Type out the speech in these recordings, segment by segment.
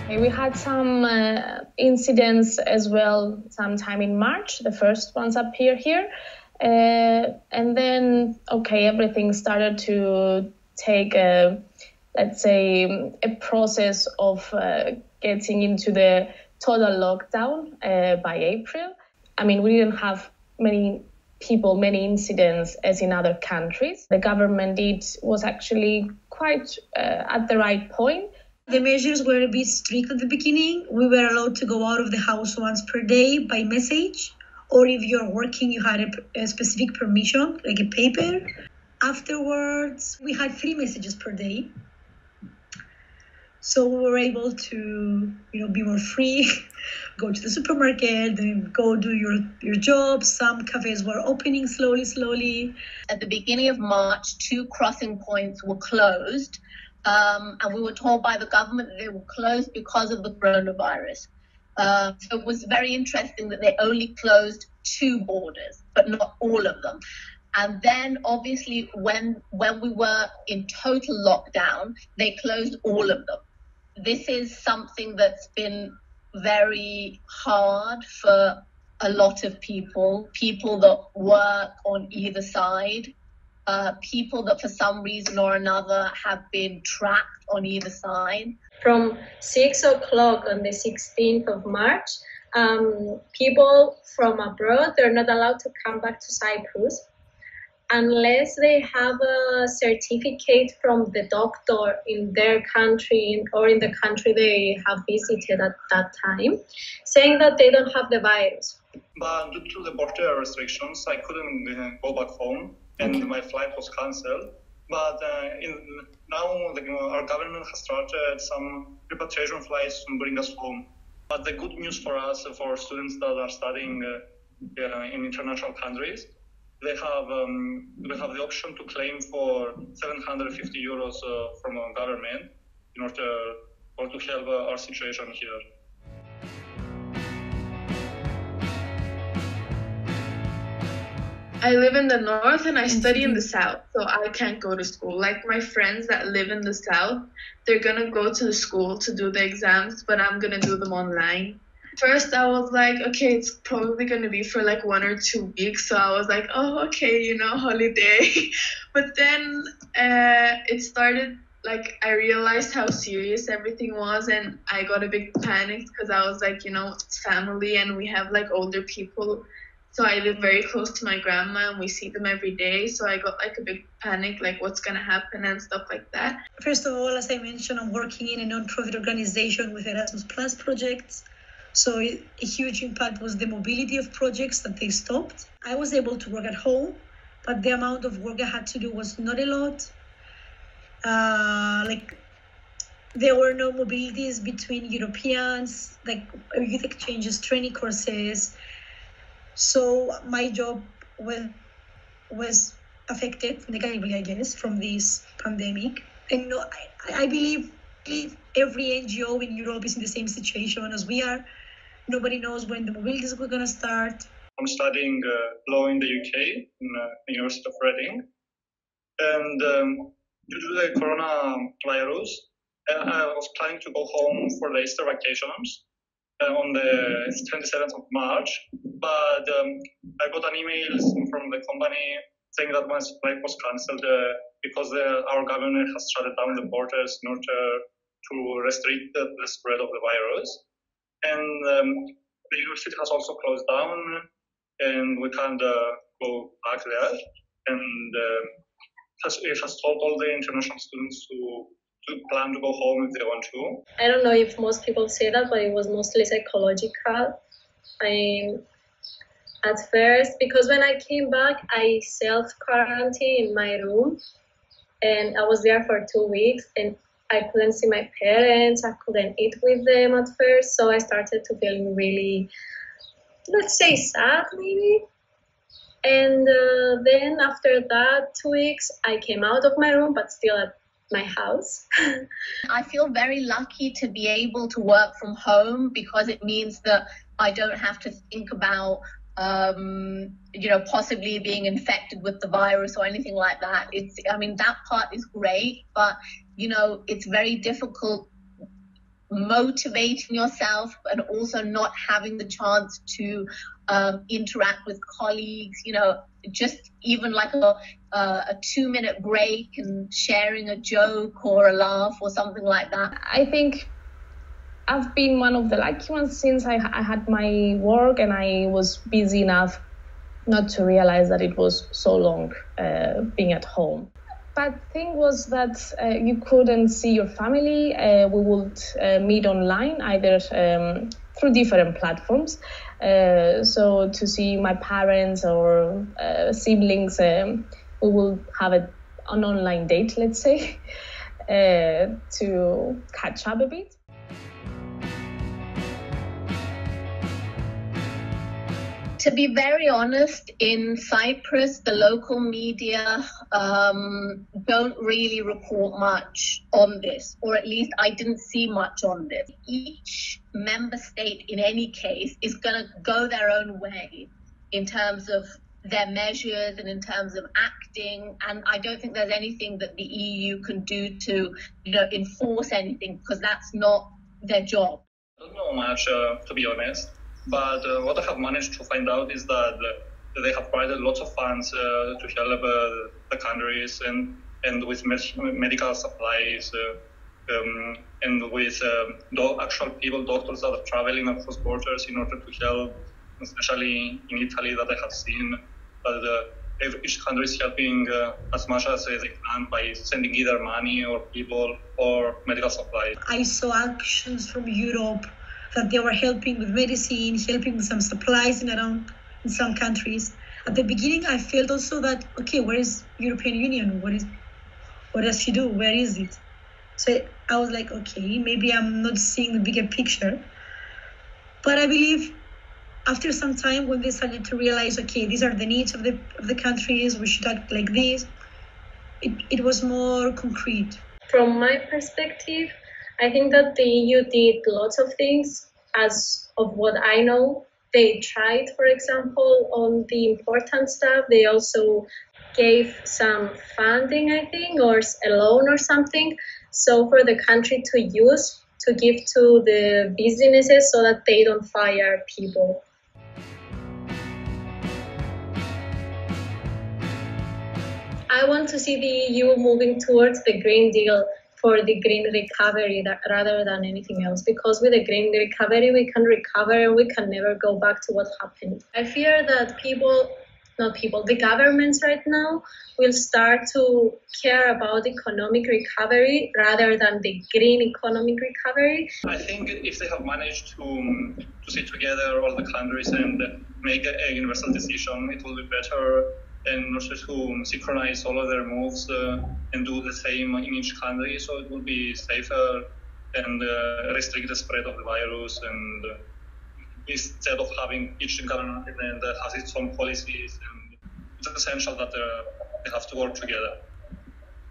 We had some incidents as well sometime in March. The first ones appear here. And then, everything started to take let's say, a process of getting into the total lockdown by April. I mean, we didn't have many incidents as in other countries. The government was actually quite at the right point. The measures were a bit strict at the beginning. We were allowed to go out of the house once per day by message, or if you're working, you had a specific permission, like a paper. Afterwards, we had 3 messages per day. So we were able to, be more free, go to the supermarket, and go do your job. Some cafes were opening slowly. At the beginning of March, 2 crossing points were closed. And we were told by the government that they were closed because of the coronavirus. So it was very interesting that they only closed 2 borders, but not all of them. And then, obviously, when we were in total lockdown, they closed all of them. This is something that's been very hard for a lot of people that work on either side. People that for some reason or another have been trapped on either side. From 6 o'clock on the 16th of March, people from abroad, they're not allowed to come back to Cyprus unless they have a certificate from the doctor in their country or in the country they have visited at that time, saying that they don't have the virus. But due to the border restrictions, I couldn't go back home. And my flight was cancelled. But now our government has started some repatriation flights to bring us home. But the good news for us, for students that are studying in international countries, they have the option to claim for 750 euros from our government in order to help our situation here. I live in the north and I study in the south, so I can't go to school. Like my friends that live in the south, they're gonna go to the school to do the exams, but I'm gonna do them online. First, I was like, okay, it's probably gonna be for like 1 or 2 weeks, so I was like, oh, okay, holiday. But then it started, like, I realized how serious everything was, and I got a big panic because I was like, it's family and we have like older people. So I live very close to my grandma and we see them every day. So I got like a big panic, like what's going to happen and stuff like that. First of all, as I mentioned, I'm working in a non-profit organization with Erasmus Plus projects. So a huge impact was the mobility of projects that they stopped. I was able to work at home, but the amount of work I had to do was not a lot. There were no mobilities between Europeans, like youth exchanges, training courses. So my job was affected negatively, I guess, from this pandemic. And I believe every NGO in Europe is in the same situation as we are. Nobody knows when the mobilities were going to start. I'm studying law in the UK, in the University of Reading. And due to the coronavirus, I was planning to go home for the Easter vacations on the 27th of March. But I got an email from the company saying that my flight was cancelled because our government has shut down the borders in order to restrict the spread of the virus. And the university has also closed down, and we can't go back there. And it has told all the international students to plan to go home if they want to. I don't know if most people say that, but it was mostly psychological. At first, because when I came back, I self-quarantined in my room, and I was there for 2 weeks, and I couldn't see my parents, I couldn't eat with them at first, so I started to feel really, let's say, sad maybe. And then after that 2 weeks, I came out of my room, but still at my house. I feel very lucky to be able to work from home because it means that I don't have to think about possibly being infected with the virus or anything like that. That part is great, but it's very difficult motivating yourself, and also not having the chance to interact with colleagues, just even like a 2-minute break and sharing a joke or a laugh or something like that. I think I've been one of the lucky ones since I had my work and I was busy enough not to realize that it was so long being at home. But thing was that you couldn't see your family. We would meet online, either through different platforms. So to see my parents or siblings, we will have an online date, let's say, to catch up a bit. To be very honest, in Cyprus, the local media don't really report much on this, or at least I didn't see much on this. Each member state, in any case, is going to go their own way in terms of their measures and in terms of acting, and I don't think there's anything that the EU can do to, enforce anything, because that's not their job. I don't know much, to be honest. But what I have managed to find out is that they have provided lots of funds to help the countries and with medical supplies and with actual people, doctors that are traveling across borders in order to help, especially in Italy that I have seen that each country is helping as much as they can by sending either money or people or medical supplies. I saw actions from Europe that they were helping with medicine, helping with some supplies in some countries. At the beginning, I felt also that, okay, where is European Union? What does she do? Where is it? So I was like, okay, maybe I'm not seeing the bigger picture. But I believe after some time, when they started to realize, okay, these are the needs of the countries, we should act like this, it was more concrete. From my perspective, I think that the EU did lots of things. As of what I know, they tried, for example, on the important stuff. They also gave some funding, I think, or a loan or something. So for the country to use, to give to the businesses so that they don't fire people. I want to see the EU moving towards the Green Deal for the green recovery rather than anything else, because with the green recovery we can recover and we can never go back to what happened. I fear that the governments right now will start to care about economic recovery rather than the green economic recovery. I think if they have managed to sit together all the countries and make a universal decision, it will be better, and also to synchronize all of their moves and do the same in each country, so it will be safer and restrict the spread of the virus. And instead of having each government has its own policies, and it's essential that they have to work together.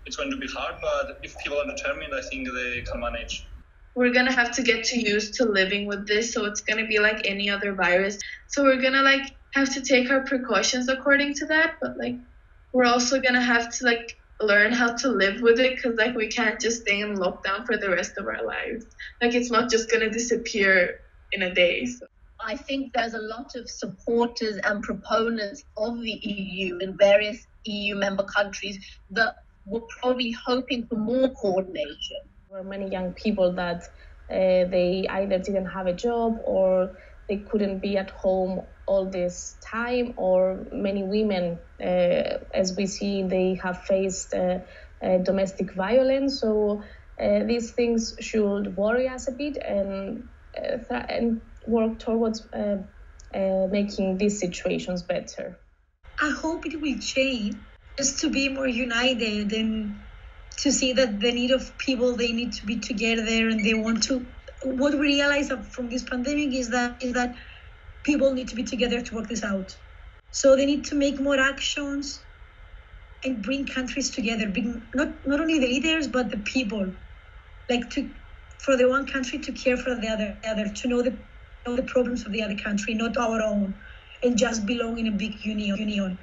It's going to be hard, but if people are determined, I think they can manage. We're going to have to get used to living with this, so it's going to be like any other virus. So we're going to have to take our precautions according to that, but we're also going to have to learn how to live with it, because we can't just stay in lockdown for the rest of our lives. It's not just going to disappear in a day. So I think there's a lot of supporters and proponents of the EU in various EU member countries that were probably hoping for more coordination. There were many young people that they either didn't have a job or they couldn't be at home all this time, or many women, as we see, they have faced domestic violence. So these things should worry us a bit and work towards making these situations better. I hope it will change, just to be more united and to see that the need of people, they need to be together and they want to. What we realize from this pandemic is that people need to be together to work this out. So they need to make more actions and bring countries together, not only the leaders, but the people. For the one country to care for the other, to know the problems of the other country, not our own, and just belong in a big union.